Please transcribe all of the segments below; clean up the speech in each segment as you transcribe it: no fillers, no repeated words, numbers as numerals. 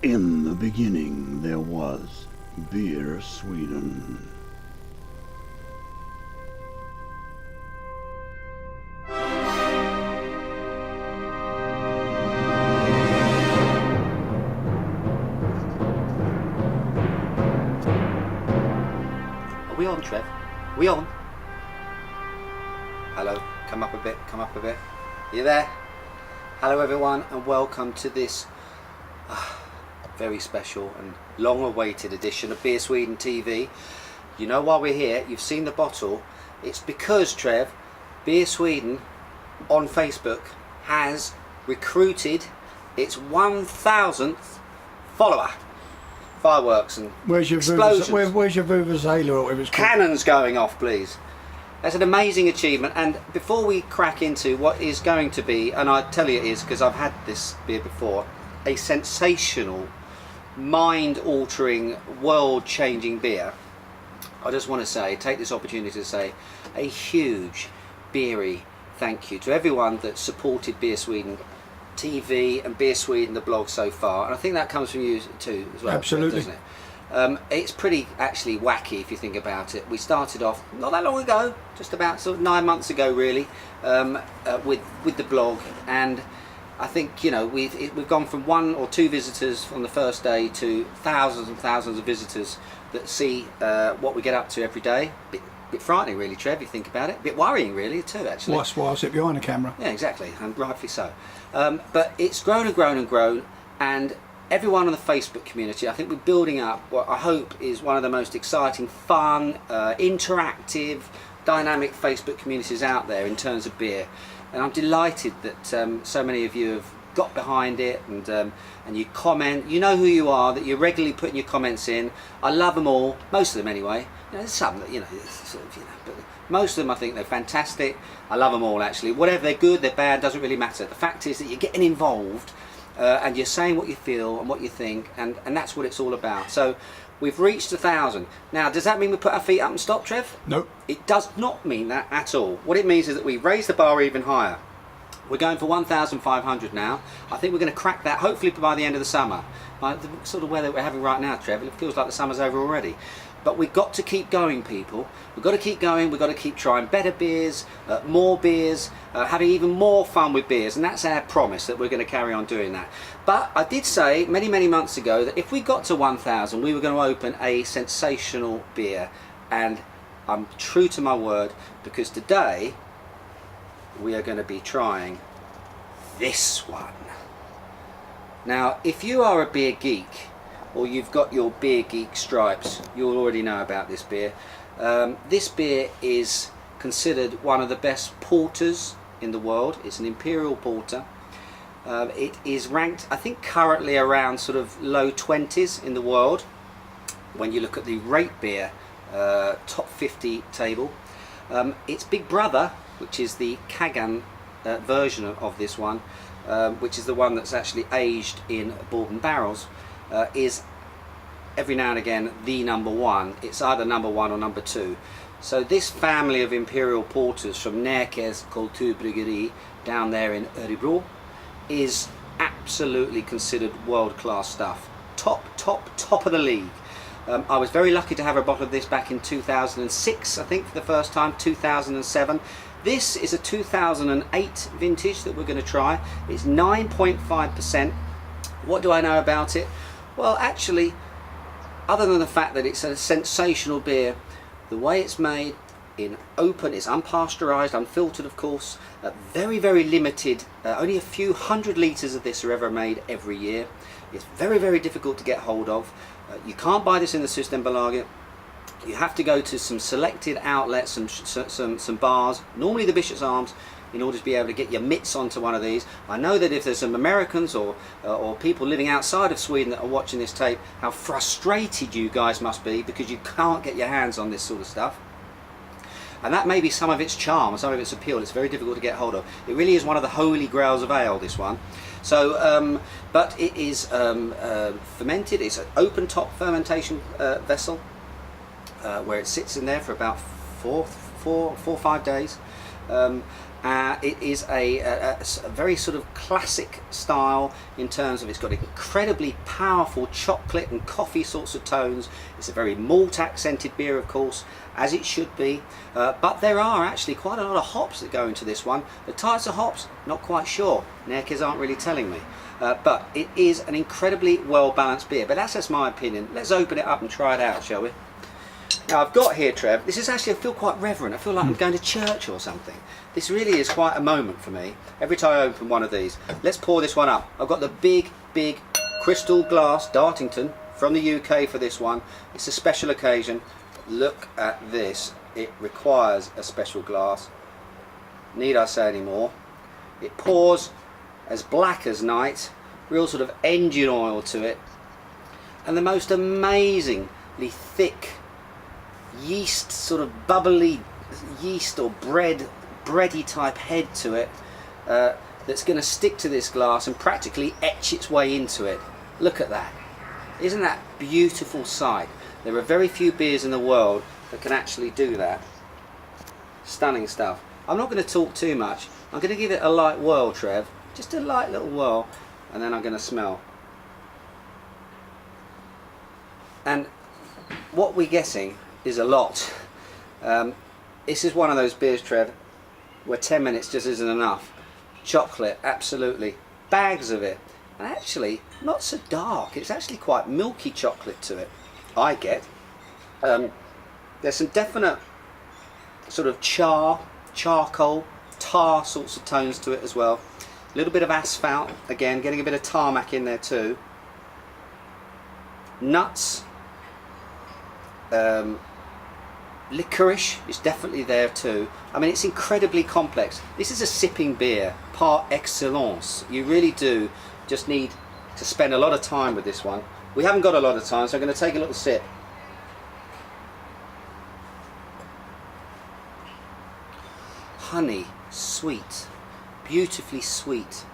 In the beginning there was Beer Sweden. Are we on, Trev? Are we on? Hello, come up a bit, come up a bit. You there? Hello everyone and welcome to this very special and long awaited edition of BeerSwedenTV. You know why we're here, you've seen the bottle. It's because, Trev, Beer Sweden on Facebook has recruited its 1,000th follower. Fireworks and explosions. Where's your vuvuzela or whatever it's called? Cannons going off, please. That's an amazing achievement. And before we crack into what is going to be, and I tell you it is because I've had this beer before, a sensational, mind-altering, world-changing beer, I just want to say, take this opportunity to say a huge beery thank you to everyone that supported Beer Sweden TV and Beer Sweden the blog so far, and I think that comes from you too as well. Absolutely. Doesn't it? It's pretty actually wacky if you think about it. We started off not that long ago, just about sort of 9 months ago really, with the blog, and I think, you know, we've gone from 1 or 2 visitors on the first day to thousands and thousands of visitors that see what we get up to every day. Bit frightening really, Trev, if you think about it. A bit worrying really too, actually. That's why I sit behind the camera. Yeah, exactly, and rightfully so. But it's grown and grown and grown, and everyone in the Facebook community, I think we're building up what I hope is one of the most exciting, fun, interactive, dynamic Facebook communities out there in terms of beer. And I'm delighted that so many of you have got behind it, and you comment. You know who you are, that you're regularly putting your comments in. I love them all, most of them anyway. You know, there's some that, you know, sort of, you know, but most of them I think they're fantastic. I love them all actually. Whatever, they're good, they're bad, doesn't really matter. The fact is that you're getting involved and you're saying what you feel and what you think, and that's what it's all about. So we've reached 1,000. Now, does that mean we put our feet up and stop, Trev? Nope. It does not mean that at all. What it means is that we've raised the bar even higher. We're going for 1,500 now. I think we're going to crack that hopefully by the end of the summer. The sort of weather we're having right now, Trev, it feels like the summer's over already. But we've got to keep going, people. We've got to keep going. We've got to keep trying better beers, more beers, having even more fun with beers, and that's our promise, that we're going to carry on doing that. But I did say many, many months ago that if we got to 1,000, we were going to open a sensational beer, and I'm true to my word, because today we are going to be trying this one. Now, if you are a beer geek, or you've got your beer geek stripes, you'll already know about this beer. This beer is considered one of the best porters in the world. It's an imperial porter. It is ranked, I think, currently around sort of low 20s in the world when you look at the rate beer top 50 table. Its big brother, which is the Kagan version of this one, which is the one that's actually aged in bourbon barrels, is every now and again the #1. It's either #1 or #2. So this family of imperial porters from Närke's Kulturbryggeri down there in Örebro is absolutely considered world-class stuff. Top of the league. I was very lucky to have a bottle of this back in 2006, I think, for the first time, 2007. This is a 2008 vintage that we're going to try. It's 9.5%. What do I know about it? Well, actually, other than the fact that it's a sensational beer, the way it's made in open, it's unpasteurized, unfiltered of course, very, very limited, only a few 100 litres of this are ever made every year. It's very, very difficult to get hold of. You can't buy this in the Systembolaget. You have to go to some selected outlets and some bars, normally the Bishop's Arms, in order to be able to get your mitts onto one of these. I know that if there's some Americans or people living outside of Sweden that are watching this tape, how frustrated you guys must be because you can't get your hands on this sort of stuff. And that may be some of its charm, some of its appeal. It's very difficult to get hold of. It really is one of the holy grails of ale, this one. So, but it is fermented. It's an open top fermentation vessel where it sits in there for about four or 5 days. It is a very sort of classic style in terms of it's got incredibly powerful chocolate and coffee sorts of tones. It's a very malt accented beer, of course, as it should be, but there are actually quite a lot of hops that go into this one. The types of hops, not quite sure. Närkes aren't really telling me, but it is an incredibly well balanced beer. But that's just my opinion. Let's open it up and try it out, shall we? Now I've got here, Trev, this is actually, I feel quite reverent. I feel like I'm going to church or something. This really is quite a moment for me every time I open one of these. Let's pour this one up. I've got the big crystal glass Dartington from the UK for this one. It's a special occasion. Look at this. It requires a special glass. Need I say any more? It pours as black as night. Real sort of engine oil to it. And the most amazingly thick yeast, sort of bubbly yeast or bready type head to it, that's going to stick to this glass and practically etch its way into it. Look at that. Isn't that a beautiful sight? There are very few beers in the world that can actually do that. Stunning stuff. I'm not going to talk too much. I'm going to give it a light whirl, Trev. Just a light little whirl, and then I'm going to smell. And what we're getting is a lot. This is one of those beers, Trev, where 10 minutes just isn't enough. Chocolate, absolutely. Bags of it. And actually, not so dark. It's actually quite milky chocolate to it, I get. There's some definite sort of charcoal, tar sorts of tones to it as well. A little bit of asphalt, again, getting a bit of tarmac in there too. Nuts. Licorice is definitely there too. I mean, it's incredibly complex. This is a sipping beer par excellence. You really do just need to spend a lot of time with this one. We haven't got a lot of time, so I'm going to take a little sip. Honey, sweet, beautifully sweet.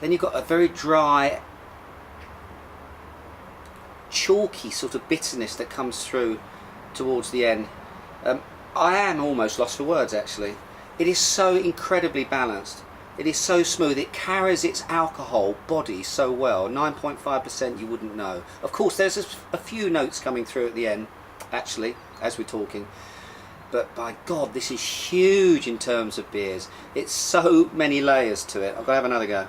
Then you've got a very dry, chalky sort of bitterness that comes through towards the end. I am almost lost for words, actually. It is so incredibly balanced. It is so smooth. It carries its alcohol body so well. 9.5% you wouldn't know. Of course, there's a few notes coming through at the end, actually, as we're talking. But by God, this is huge in terms of beers. It's so many layers to it. I've got to have another go.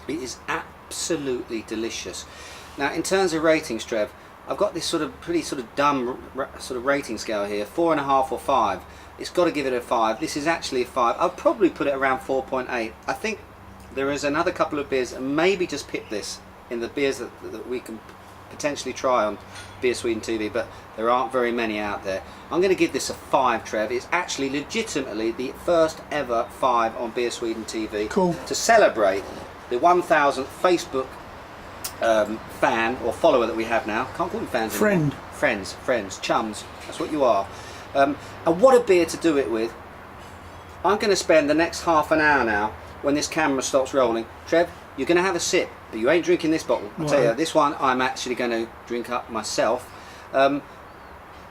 It is absolutely delicious. Now, in terms of ratings, Trev, I've got this sort of pretty sort of dumb sort of rating scale here, 4.5 or 5. It's got to give it a 5. This is actually a 5. I'll probably put it around 4.8. I think there is another couple of beers, and maybe just pick this in the beers that we can potentially try on BeerSwedenTV, but there aren't very many out there. I'm going to give this a 5, Trev. It's actually legitimately the first ever 5 on BeerSwedenTV. Cool. To celebrate the 1,000th Facebook fan or follower that we have now. Can't call them fans anymore. Friends, chums. That's what you are. And what a beer to do it with. I'm going to spend the next half an hour now, when this camera stops rolling. Trev, you're going to have a sip, but you ain't drinking this bottle. I'll tell you, this one I'm actually going to drink up myself.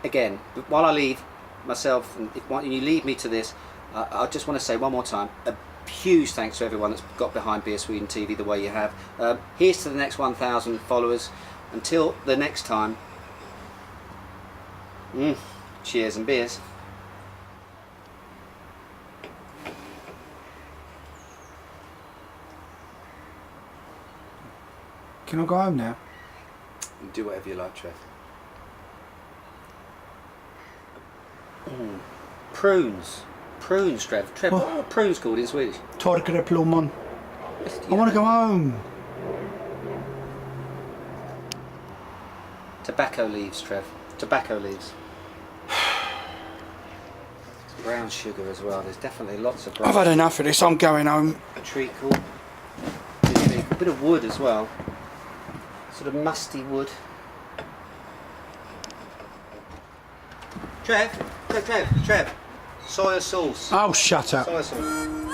Again, while I leave myself, and if you lead me to this, I just want to say one more time, a huge thanks to everyone that's got behind BeerSwedenTV the way you have. Here's to the next 1,000 followers. Until the next time, cheers and beers. Can I go home now? You do whatever you like, Trev. Prunes. Prunes, Trev. What are prunes called in Swedish? Torkade plommon. I want to go home. Tobacco leaves, Trev. Tobacco leaves. Brown sugar as well. There's definitely lots of brown. I've had enough of this. I'm going home. A treacle. A bit of wood as well. Sort of musty wood. Trev. Soya sauce. Oh, shut up. Soya sauce.